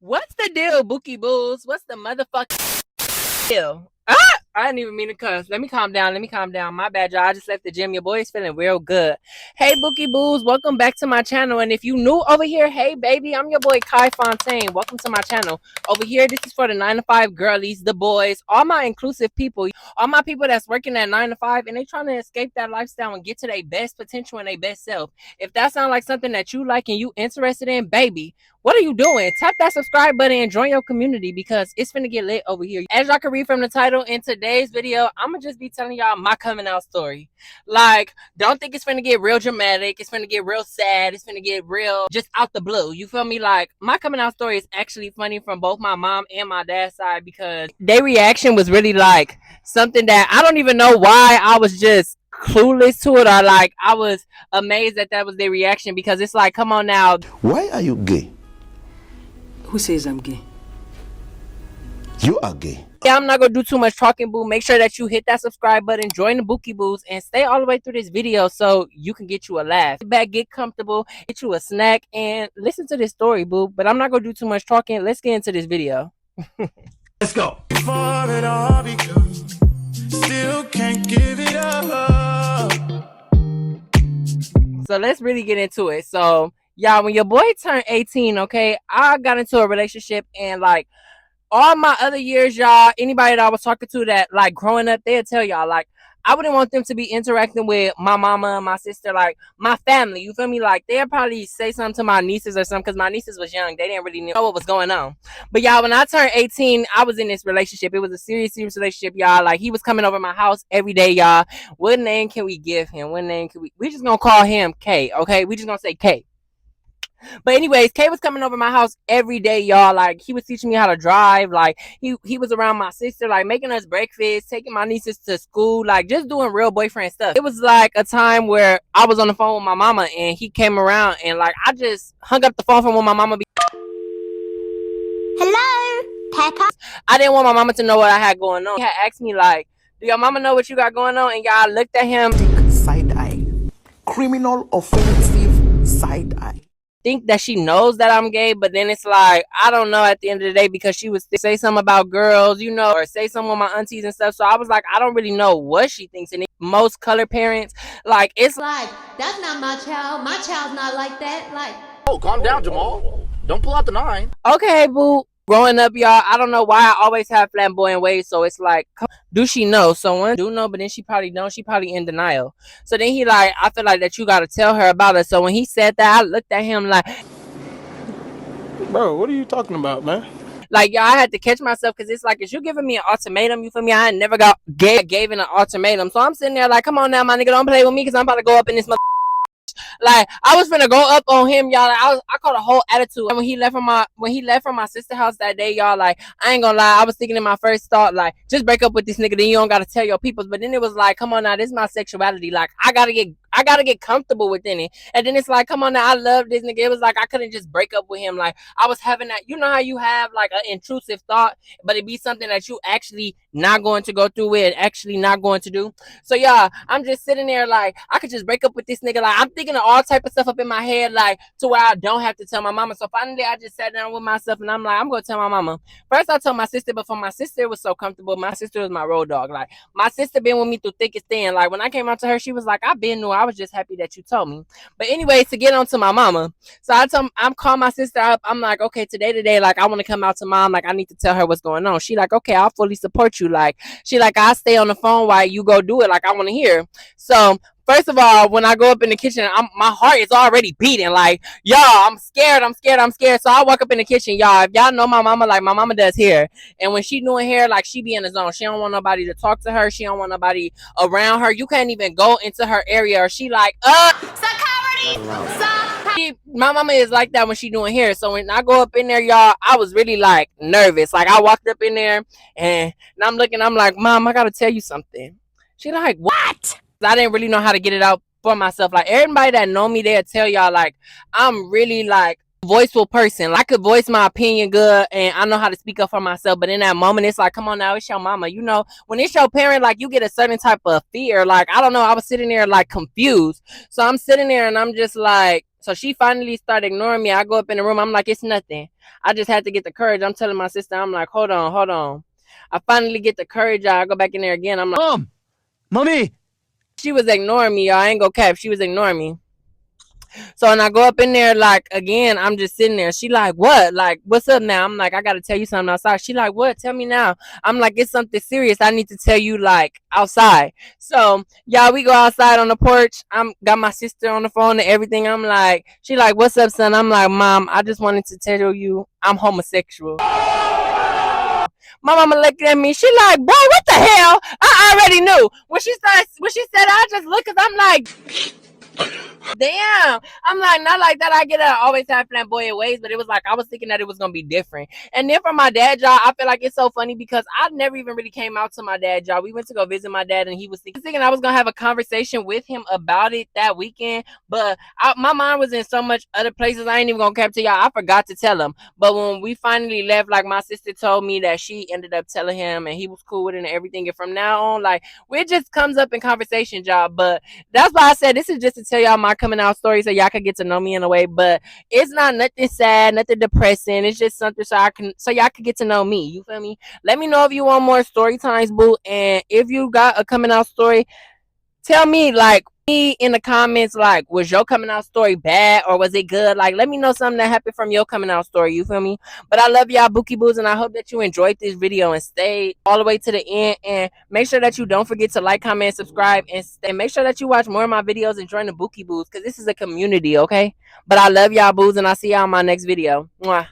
What's the deal, Bookie Bulls? What's the motherfucking deal? I didn't even mean to cuss. Let me calm down. My bad, y'all. I just left the gym. Your boy is feeling real good. Hey, Bookie Bulls. Welcome back to my channel. And if you new over here, hey, baby, I'm your boy, KaiFontainee. Welcome to my channel. Over here, this is for the 9 to 5 girlies, the boys, all my inclusive people, all my people that's working at 9 to 5, and they trying to escape that lifestyle and get to their best potential and their best self. If that sounds like something that you like and you interested in, baby, what are you doing? Tap that subscribe button and join your community because it's finna get lit over here. As y'all can read from the title, in today's video, I'm gonna just be telling y'all my coming out story. Like, don't think it's finna get real dramatic. It's finna get real sad. It's finna get real just out the blue. You feel me? Like, my coming out story is actually funny from both my mom and my dad's side because their reaction was really like something that I don't even know why I was just clueless to it, or like I was amazed that was their reaction, because it's like, come on now. Why are you gay? Who says I'm gay? You are gay. Yeah, I'm not gonna do too much talking, boo. Make sure that you hit that subscribe button, join the Bookie Boos, and stay all the way through this video so you can get you a laugh. Sit back, get comfortable, get you a snack, and listen to this story, boo. But I'm not gonna do too much talking. Let's get into this video. Let's go. Still can't give it up. So let's really get into it. So, y'all, when your boy turned 18, okay, I got into a relationship, and like all my other years, y'all, anybody that I was talking to that like growing up, they'll tell y'all like I wouldn't want them to be interacting with my mama and my sister, like my family. You feel me? Like they'll probably say something to my nieces or something, because my nieces was young. They didn't really know what was going on. But y'all, when I turned 18, I was in this relationship. It was a serious relationship, y'all. Like he was coming over my house every day, y'all. What name can we give him? What name can we just gonna call him K, okay? We just gonna say K. But anyways, Kay was coming over my house every day, y'all. Like he was teaching me how to drive. Like he was around my sister, like making us breakfast, taking my nieces to school, like just doing real boyfriend stuff. It was like a time where I was on the phone with my mama and he came around, and like I just hung up the phone from when my mama Hello, Peppa. I didn't want my mama to know what I had going on. He had asked me like, do your mama know what you got going on? And y'all looked at him. Side eye. Criminal offensive side eye. Think that she knows that I'm gay, but then it's like, I don't know at the end of the day, because she would say something about girls, you know, or say something with my aunties and stuff. So I was like, I don't really know what she thinks. And most color parents, like, it's Like, that's not my child. My child's not like that. Like, Oh, calm down, Jamal. Don't pull out the 9. okay, boo. Growing up, y'all, I don't know why I always have flamboyant ways. So it's like, do she know? So one do know, but then she probably don't. She probably in denial. So then he like, I feel like that you got to tell her about it. So when he said that, I looked at him like, Bro, what are you talking about, man? like, y'all, I had to catch myself, because it's like, is you giving me an ultimatum? You feel me? I never gave an ultimatum. So I'm sitting there like, come on now, my nigga, don't play with me, because I'm about to go up in this mother. Like I was finna go up on him, y'all. Like, I caught a whole attitude. And when he left from my sister house that day, y'all, like I ain't gonna lie, I was thinking in my first thought, like, just break up with this nigga, then you don't gotta tell your peoples. But then it was like, come on now, this is my sexuality. Like I gotta get comfortable within it. And then it's like, come on now, I love this nigga. It was like I couldn't just break up with him. Like I was having that, you know how you have like an intrusive thought, but it be something that you actually not going to go through with, actually not going to do. So y'all, I'm just sitting there like I could just break up with this nigga. Like I'm thinking of all type of stuff up in my head, like to where I don't have to tell my mama. So finally I just sat down with myself and I'm like, I'm gonna tell my mama. First I told my sister, but for my sister it was so comfortable. My sister was my road dog. Like my sister been with me through thick and thin. Like when I came out to her, she was like, I been knew. I was just happy that you told me. But anyway, to get on to my mama, so I'm calling my sister up. I'm like, okay, today, like I want to come out to mom. Like I need to tell her what's going on. She like, okay, I'll fully support you. Like she like, I'll stay on the phone while you go do it. Like I want to hear. So first of all, when I go up in the kitchen, my heart is already beating. Like, y'all, I'm scared. So I walk up in the kitchen, y'all. If y'all know my mama, like my mama does hair. And when she doing hair, like she be in the zone. She don't want nobody to talk to her. She don't want nobody around her. You can't even go into her area. Or she like, security, my mama is like that when she doing hair. So when I go up in there, y'all, I was really like nervous. Like I walked up in there and I'm looking, I'm like, Mom, I gotta tell you something. She like, what? I didn't really know how to get it out for myself. Like everybody that know me, they'll tell y'all like I'm really like a voiceful person. Like, I could voice my opinion good and I know how to speak up for myself. But in that moment, it's like, come on now, it's your mama. You know, when it's your parent, like you get a certain type of fear. Like, I don't know, I was sitting there like confused. So I'm sitting there and I'm just like So she finally started ignoring me. I go up in the room. I'm like, it's nothing. I just had to get the courage. I'm telling my sister, I'm like, hold on. I finally get the courage. I go back in there again. I'm like, Mommy. she was ignoring me, y'all. I ain't go cap. She was ignoring me. So when I go up in there, like, again, I'm just sitting there. She like, what? Like, what's up now? I'm like, I got to tell you something outside. She like, what? Tell me now. I'm like, it's something serious. I need to tell you, like, outside. So, y'all, we go outside on the porch. I'm got my sister on the phone and everything. I'm like, she like, what's up, son? I'm like, Mom, I just wanted to tell you I'm homosexual. My mama looked at me. She like, boy, what the hell? I already knew. When she said, I just look, because I'm like, damn. I'm like, not like that. I get it. I always have flamboyant ways, but it was like I was thinking that it was gonna be different. And then for my dad, y'all, I feel like it's so funny because I never even really came out to my dad, y'all. We went to go visit my dad, and he was thinking I was gonna have a conversation with him about it that weekend, but my mind was in so much other places. I ain't even gonna cap to y'all. I forgot to tell him. But when we finally left, like, my sister told me that she ended up telling him, and he was cool with it and everything. And from now on, like, it just comes up in conversation, y'all. But that's why I said this is just to tell y'all my coming out story so y'all could get to know me in a way. But it's not nothing sad, nothing depressing. It's just something so y'all could get to know me. You feel me? Let me know if you want more story times, boo. And if you got a coming out story, tell me, like, me in the comments, like, was your coming out story bad or was it good? Like, let me know something that happened from your coming out story. You feel me? But I love y'all, Bookie Boos, and I hope that you enjoyed this video and stayed all the way to the end. And make sure that you don't forget to like, comment, subscribe, and make sure that you watch more of my videos and join the Bookie Boos, because this is a community, okay? But I love y'all, boos, and I'll see y'all in my next video. Mwah.